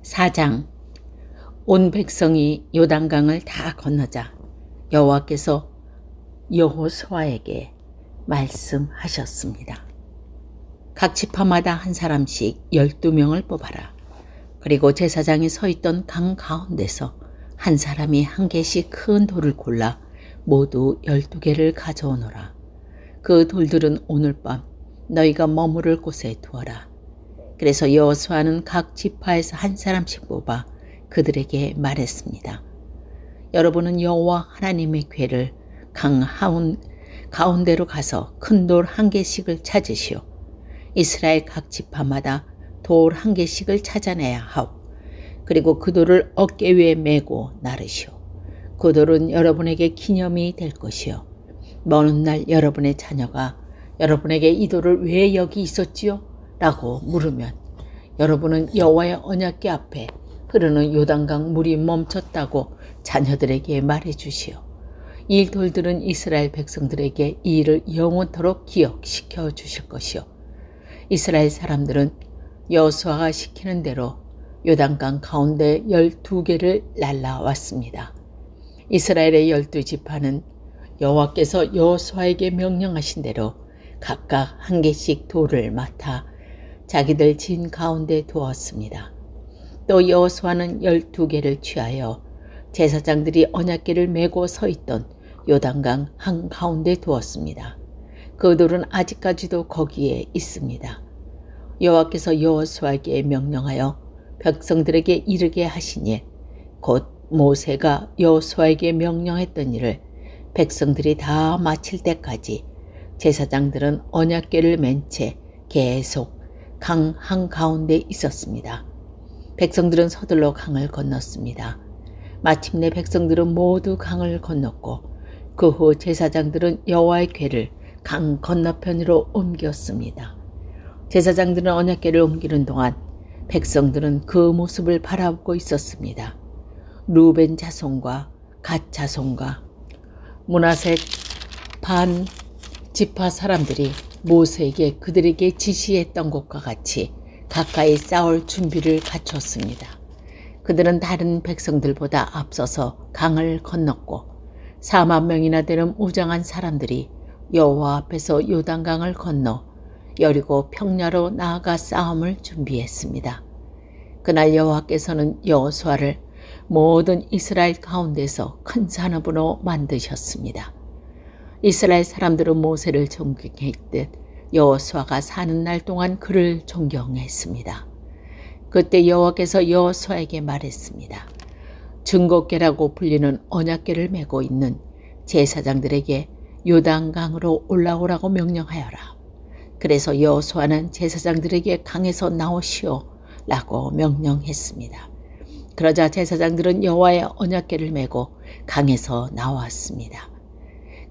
4장. 온 백성이 요단강을 다 건너자 여호와께서 여호수아에게 말씀하셨습니다. 각 지파마다 한 사람씩 12명을 뽑아라. 그리고 제사장이 서 있던 강 가운데서 한 사람이 한 개씩 큰 돌을 골라 모두 12개를 가져오너라. 그 돌들은 오늘 밤 너희가 머무를 곳에 두어라. 그래서 여호수아는 각 지파에서 한 사람씩 뽑아 그들에게 말했습니다. 여러분은 여호와 하나님의 궤를 강 가운데로 가서 큰 돌 한 개씩을 찾으시오. 이스라엘 각 지파마다 돌 한 개씩을 찾아내야 하오. 그리고 그 돌을 어깨 위에 메고 나르시오. 그 돌은 여러분에게 기념이 될 것이요. 먼 훗날 여러분의 자녀가 여러분에게 이 돌을 왜 여기 있었지요? 라고 물으면 여러분은 여호와의 언약궤 앞에 흐르는 요단강 물이 멈췄다고 자녀들에게 말해 주시오. 이 돌들은 이스라엘 백성들에게 이 일을 영원토록 기억시켜 주실 것이요. 이스라엘 사람들은 여호수아가 시키는 대로 요단강 가운데 12개를 날라왔습니다. 이스라엘의 12지파는 여호와께서 여호수아에게 명령하신 대로 각각 한 개씩 돌을 맡아 자기들 진 가운데 두었습니다. 또 여호수아는 12개를 취하여 제사장들이 언약궤를 메고 서 있던 요단강 한가운데 두었습니다. 그 돌은 아직까지도 거기에 있습니다. 여호와께서 여호수아에게 명령하여 백성들에게 이르게 하신 일, 곧 모세가 여호수아에게 명령했던 일을 백성들이 다 마칠 때까지 제사장들은 언약궤를 맨 채 계속 강 한가운데 있었습니다. 백성들은 서둘러 강을 건넜습니다. 마침내 백성들은 모두 강을 건넜고 그 후 제사장들은 여호와의 궤를 강 건너편으로 옮겼습니다. 제사장들은 언약궤를 옮기는 동안 백성들은 그 모습을 바라보고 있었습니다. 루벤 자손과 갓 자손과 므낫세 반 지파 사람들이 모세에게 그들에게 지시했던 것과 같이 가까이 싸울 준비를 갖췄습니다. 그들은 다른 백성들보다 앞서서 강을 건넜고 4만 명이나 되는 무장한 사람들이 여호와 앞에서 요단강을 건너 여리고 평야로 나아가 싸움을 준비했습니다. 그날 여호와께서는 여호수아를 모든 이스라엘 가운데서 큰 산업으로 만드셨습니다. 이스라엘 사람들은 모세를 존경했듯 여호수아가 사는 날 동안 그를 존경했습니다. 그때 여호와께서 여호수아에게 말했습니다. 증거궤라고 불리는 언약궤를 메고 있는 제사장들에게 요단강으로 올라오라고 명령하여라. 그래서 여호수아는 제사장들에게 강에서 나오시오 라고 명령했습니다. 그러자 제사장들은 여호와의 언약궤를 메고 강에서 나왔습니다.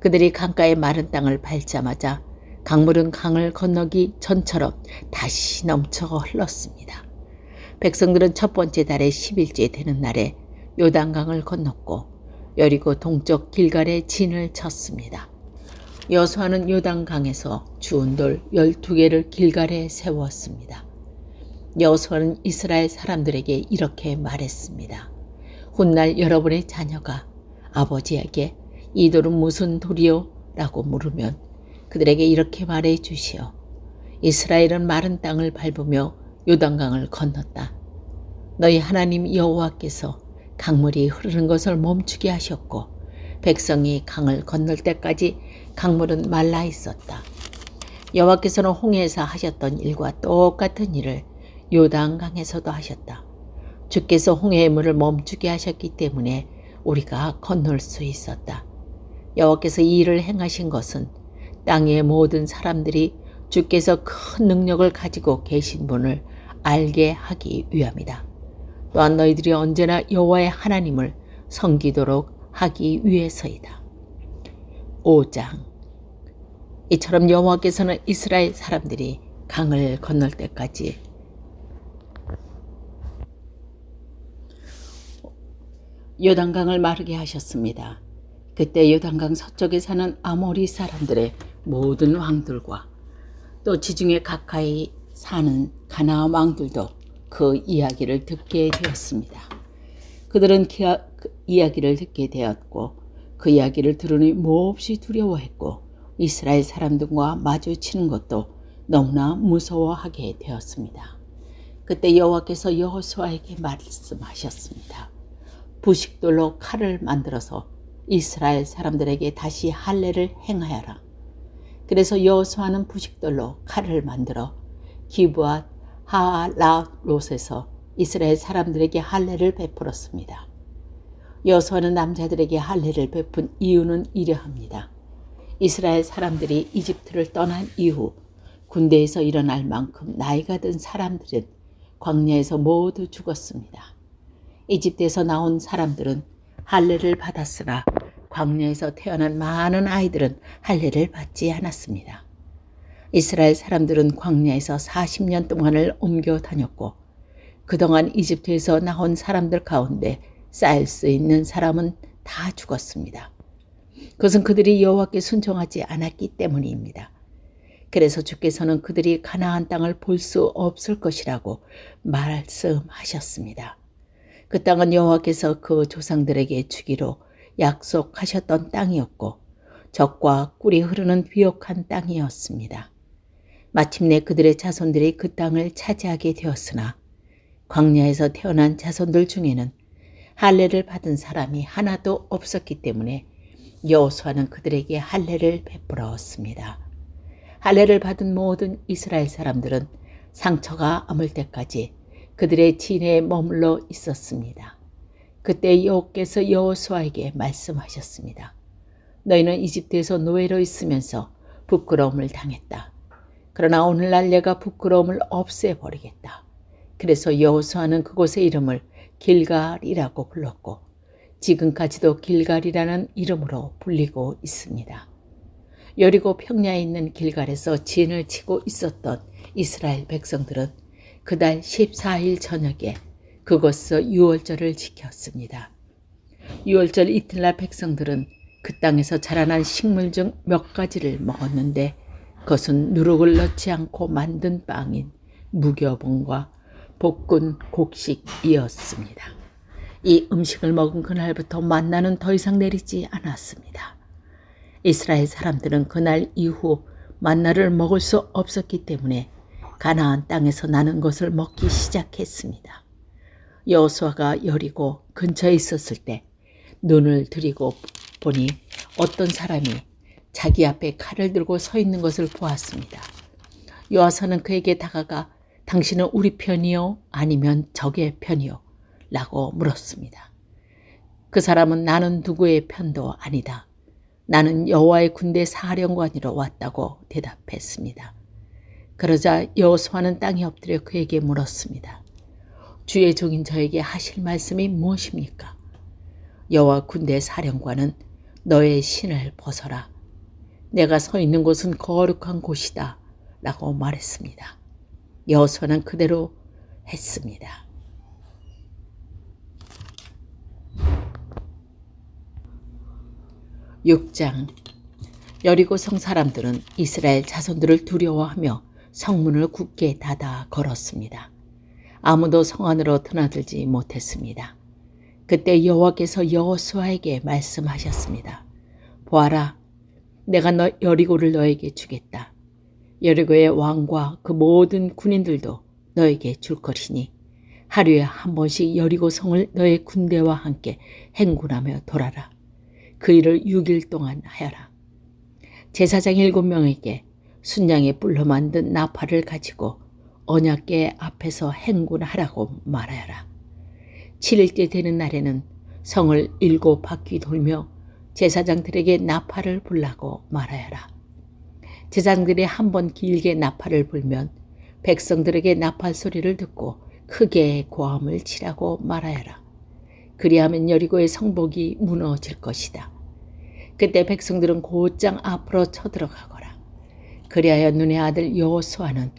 그들이 강가의 마른 땅을 밟자마자 강물은 강을 건너기 전처럼 다시 넘쳐 흘렀습니다. 백성들은 첫 번째 달의 10일째 되는 날에 요단강을 건넜고 여리고 동쪽 길갈에 진을 쳤습니다. 여호수아는 요단강에서 주운 돌 12개를 길갈에 세웠습니다. 여호수아는 이스라엘 사람들에게 이렇게 말했습니다. 훗날 여러분의 자녀가 아버지에게 이 돌은 무슨 돌이요? 라고 물으면 그들에게 이렇게 말해 주시오. 이스라엘은 마른 땅을 밟으며 요단강을 건넜다. 너희 하나님 여호와께서 강물이 흐르는 것을 멈추게 하셨고 백성이 강을 건널 때까지 강물은 말라 있었다. 여호와께서는 홍해에서 하셨던 일과 똑같은 일을 요단강에서도 하셨다. 주께서 홍해의 물을 멈추게 하셨기 때문에 우리가 건널 수 있었다. 여호와께서 이 일을 행하신 것은 땅의 모든 사람들이 주께서 큰 능력을 가지고 계신 분을 알게 하기 위함이다. 또한 너희들이 언제나 여호와의 하나님을 섬기도록 하기 위해서이다. 5장. 이처럼 여호와께서는 이스라엘 사람들이 강을 건널 때까지 요단강을 마르게 하셨습니다. 그때 요단강 서쪽에 사는 아모리 사람들의 모든 왕들과 또 지중해 가까이 사는 가나안 왕들도 그 이야기를 듣게 되었습니다. 그들은 그 이야기를 듣게 되었고 그 이야기를 들으니 몹시 두려워했고 이스라엘 사람들과 마주치는 것도 너무나 무서워하게 되었습니다. 그때 여호와께서 여호수아에게 말씀하셨습니다. 부식돌로 칼을 만들어서 이스라엘 사람들에게 다시 할례를 행하여라. 그래서 여호수아는 부식돌로 칼을 만들어 기브앗 하알롯에서 이스라엘 사람들에게 할례를 베풀었습니다. 여호수아는 남자들에게 할례를 베푼 이유는 이러합니다. 이스라엘 사람들이 이집트를 떠난 이후 군대에서 일어날 만큼 나이가 든 사람들은 광야에서 모두 죽었습니다. 이집트에서 나온 사람들은 할례를 받았으나 광야에서 태어난 많은 아이들은 할례를 받지 않았습니다. 이스라엘 사람들은 광야에서 40년 동안을 옮겨 다녔고 그동안 이집트에서 나온 사람들 가운데 쌓일 수 있는 사람은 다 죽었습니다. 그것은 그들이 여호와께 순종하지 않았기 때문입니다. 그래서 주께서는 그들이 가나안 땅을 볼 수 없을 것이라고 말씀하셨습니다. 그 땅은 여호와께서 그 조상들에게 주기로 약속하셨던 땅이었고 적과 꿀이 흐르는 비옥한 땅이었습니다. 마침내 그들의 자손들이 그 땅을 차지하게 되었으나 광야에서 태어난 자손들 중에는 할례를 받은 사람이 하나도 없었기 때문에 여호수아는 그들에게 할례를 베풀었습니다. 할례를 받은 모든 이스라엘 사람들은 상처가 아물 때까지 그들의 진해에 머물러 있었습니다. 그때 여호께서 여호수아에게 말씀하셨습니다. 너희는 이집트에서 노예로 있으면서 부끄러움을 당했다. 그러나 오늘날 내가 부끄러움을 없애버리겠다. 그래서 여호수아는 그곳의 이름을 길갈이라고 불렀고 지금까지도 길갈이라는 이름으로 불리고 있습니다. 여리고 평야에 있는 길갈에서 진을 치고 있었던 이스라엘 백성들은 그달 14일 저녁에 그곳에서 유월절을 지켰습니다. 유월절 이튿날 백성들은 그 땅에서 자라난 식물 중 몇 가지를 먹었는데 그것은 누룩을 넣지 않고 만든 빵인 무교봉과 볶은 곡식이었습니다. 이 음식을 먹은 그날부터 만나는 더 이상 내리지 않았습니다. 이스라엘 사람들은 그날 이후 만나를 먹을 수 없었기 때문에 가나안 땅에서 나는 것을 먹기 시작했습니다. 여호수아가 여리고 근처에 있었을 때 눈을 들이고 보니 어떤 사람이 자기 앞에 칼을 들고 서 있는 것을 보았습니다. 여호수아는 그에게 다가가 당신은 우리 편이요? 아니면 적의 편이요? 라고 물었습니다. 그 사람은 나는 누구의 편도 아니다. 나는 여호와의 군대 사령관이로 왔다고 대답했습니다. 그러자 여호수아는 땅에 엎드려 그에게 물었습니다. 주의 종인 저에게 하실 말씀이 무엇입니까? 여호와 군대 사령관은 너의 신을 벗어라. 내가 서 있는 곳은 거룩한 곳이다. 라고 말했습니다. 여호수아는 그대로 했습니다. (6장) 여리고 성 사람들은 이스라엘 자손들을 두려워하며 성문을 굳게 닫아 걸었습니다. 아무도 성 안으로 드나들지 못했습니다. 그때 여호와께서 여호수아에게 말씀하셨습니다. 보아라, 내가 여리고를 너에게 주겠다. 여리고의 왕과 그 모든 군인들도 너에게 줄 것이니 하루에 한 번씩 여리고 성을 너의 군대와 함께 행군하며 돌아라. 그 일을 6일 동안 하여라. 제사장 7명에게 순양의 뿔로 만든 나팔을 가지고 언약궤 앞에서 행군하라고 말하여라. 7일째 되는 날에는 성을 7바퀴 돌며 제사장들에게 나팔을 불라고 말하여라. 제사장들이 한 번 길게 나팔을 불면 백성들에게 나팔 소리를 듣고 크게 고함을 치라고 말하여라. 그리하면 여리고의 성벽이 무너질 것이다. 그때 백성들은 곧장 앞으로 쳐들어가거라. 그리하여 눈의 아들 여호수아는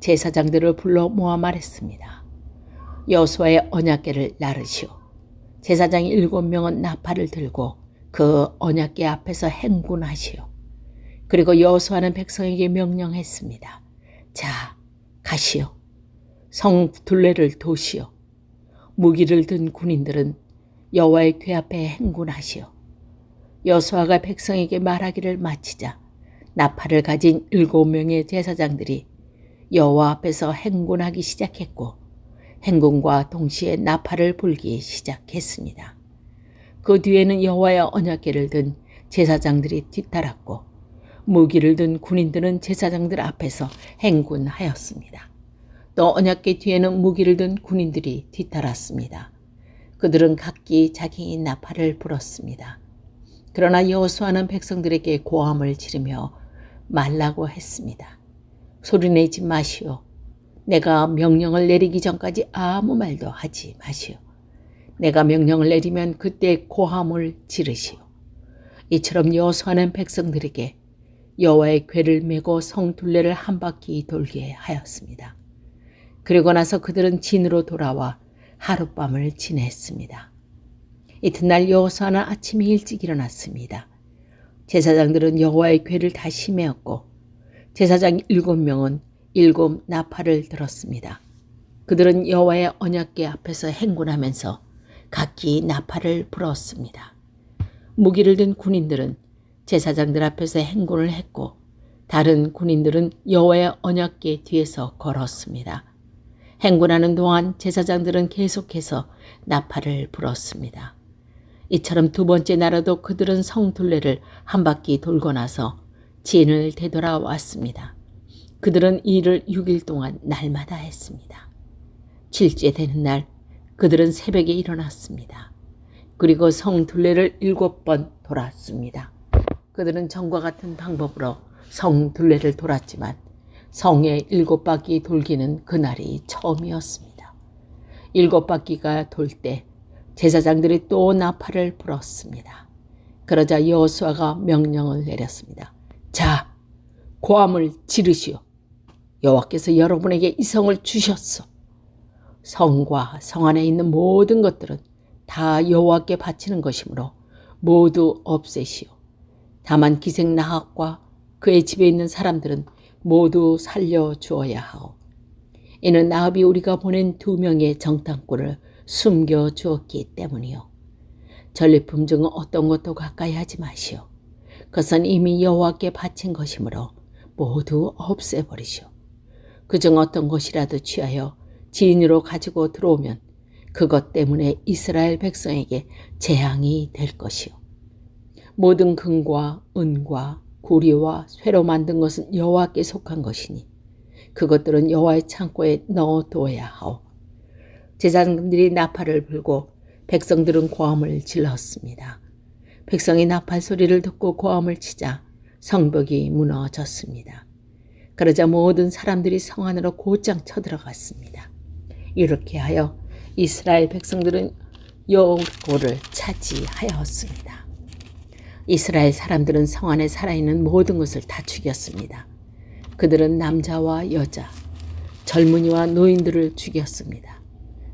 제사장들을 불러 모아 말했습니다. 여호수아의 언약궤를 나르시오. 제사장 7명은 나팔을 들고 그 언약궤 앞에서 행군하시오. 그리고 여호수아는 백성에게 명령했습니다. 자, 가시오. 성 둘레를 도시어 무기를 든 군인들은 여호와의 궤 앞에 행군하시어 여호수아가 백성에게 말하기를 마치자 나팔을 가진 7명의 제사장들이 여호와 앞에서 행군하기 시작했고 행군과 동시에 나팔을 불기 시작했습니다. 그 뒤에는 여호와의 언약궤를 든 제사장들이 뒤따랐고 무기를 든 군인들은 제사장들 앞에서 행군하였습니다. 또 언약궤 뒤에는 무기를 든 군인들이 뒤따랐습니다. 그들은 각기 자기 나팔을 불었습니다. 그러나 여호수아는 백성들에게 고함을 지르며 말라고 했습니다. 소리내지 마시오. 내가 명령을 내리기 전까지 아무 말도 하지 마시오. 내가 명령을 내리면 그때 고함을 지르시오. 이처럼 여호수아는 백성들에게 여호와의 궤를 메고 성 둘레를 한 바퀴 돌게 하였습니다. 그리고 나서 그들은 진으로 돌아와 하룻밤을 지냈습니다. 이튿날 여호수아는 아침에 일찍 일어났습니다. 제사장들은 여호와의 궤를 다시 메었고 제사장 7명은 7 나팔을 들었습니다. 그들은 여호와의 언약궤 앞에서 행군하면서 각기 나팔을 불었습니다. 무기를 든 군인들은 제사장들 앞에서 행군을 했고 다른 군인들은 여호와의 언약궤 뒤에서 걸었습니다. 행군하는 동안 제사장들은 계속해서 나팔을 불었습니다. 이처럼 두 번째 날에도 그들은 성 둘레를 한 바퀴 돌고 나서 진을 되돌아왔습니다. 그들은 이 일을 6일 동안 날마다 했습니다. 7째 되는 날 그들은 새벽에 일어났습니다. 그리고 성 둘레를 7번 돌았습니다. 그들은 전과 같은 방법으로 성 둘레를 돌았지만 성에 7바퀴 돌기는 그날이 처음이었습니다. 7바퀴가 돌 때 제사장들이 또 나팔을 불었습니다. 그러자 여호수아가 명령을 내렸습니다. 자, 고함을 지르시오. 여호와께서 여러분에게 이 성을 주셨소. 성과 성 안에 있는 모든 것들은 다 여호와께 바치는 것이므로 모두 없애시오. 다만 기생 나학과 그의 집에 있는 사람들은 모두 살려주어야 하오. 이는 나합이 우리가 보낸 2명의 정탐꾼을 숨겨주었기 때문이요. 전리품 중 어떤 것도 가까이 하지 마시오. 그것은 이미 여호와께 바친 것이므로 모두 없애버리시오. 그중 어떤 것이라도 취하여 진으로 가지고 들어오면 그것 때문에 이스라엘 백성에게 재앙이 될 것이요. 모든 금과 은과 구리와 쇠로 만든 것은 여호와께 속한 것이니 그것들은 여호와의 창고에 넣어두어야 하오. 제사장들이 나팔을 불고 백성들은 고함을 질렀습니다. 백성이 나팔 소리를 듣고 고함을 치자 성벽이 무너졌습니다. 그러자 모든 사람들이 성 안으로 곧장 쳐들어갔습니다. 이렇게 하여 이스라엘 백성들은 여리고를 차지하였습니다. 이스라엘 사람들은 성 안에 살아있는 모든 것을 다 죽였습니다. 그들은 남자와 여자, 젊은이와 노인들을 죽였습니다.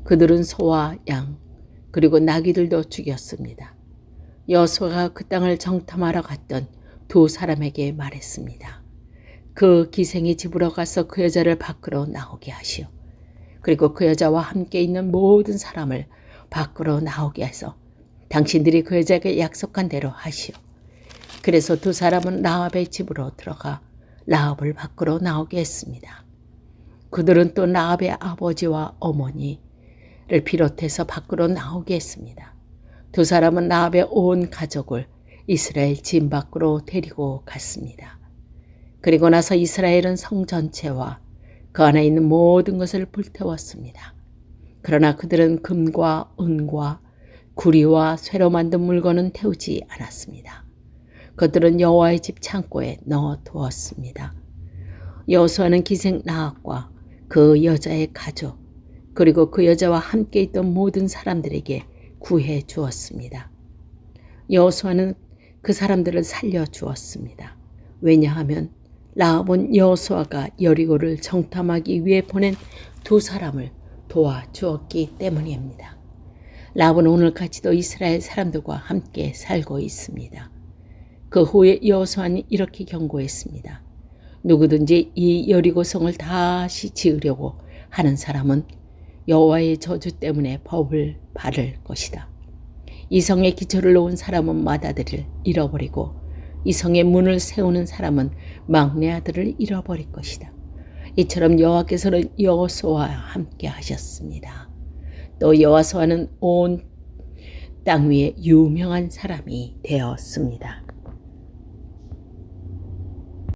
그들은 소와 양, 그리고 나귀들도 죽였습니다. 여호수아가 그 땅을 정탐하러 갔던 2 사람에게 말했습니다. 그 기생의 집으로 가서 그 여자를 밖으로 나오게 하시오. 그리고 그 여자와 함께 있는 모든 사람을 밖으로 나오게 해서 당신들이 그 여자에게 약속한 대로 하시오. 그래서 2 사람은 라합의 집으로 들어가 라합을 밖으로 나오게 했습니다. 그들은 또 라합의 아버지와 어머니를 비롯해서 밖으로 나오게 했습니다. 2 사람은 라합의 온 가족을 이스라엘 진 밖으로 데리고 갔습니다. 그리고 나서 이스라엘은 성 전체와 그 안에 있는 모든 것을 불태웠습니다. 그러나 그들은 금과 은과 구리와 쇠로 만든 물건은 태우지 않았습니다. 그들은 여호와의 집 창고에 넣어두었습니다. 여호수아는 기생 라합과 그 여자의 가족 그리고 그 여자와 함께 있던 모든 사람들에게 구해 주었습니다. 여호수아는 그 사람들을 살려주었습니다. 왜냐하면 라합은 여호수아가 여리고를 정탐하기 위해 보낸 2 사람을 도와주었기 때문입니다. 라합은 오늘까지도 이스라엘 사람들과 함께 살고 있습니다. 그 후에 여호수아는 이렇게 경고했습니다. 누구든지 이 여리고성을 다시 지으려고 하는 사람은 여호와의 저주 때문에 법을 바를 것이다. 이 성에 기초를 놓은 사람은 맏아들을 잃어버리고 이 성의 문을 세우는 사람은 막내 아들을 잃어버릴 것이다. 이처럼 여호와께서는 여호수아와 함께 하셨습니다. 또 여호수아는 온 땅 위에 유명한 사람이 되었습니다.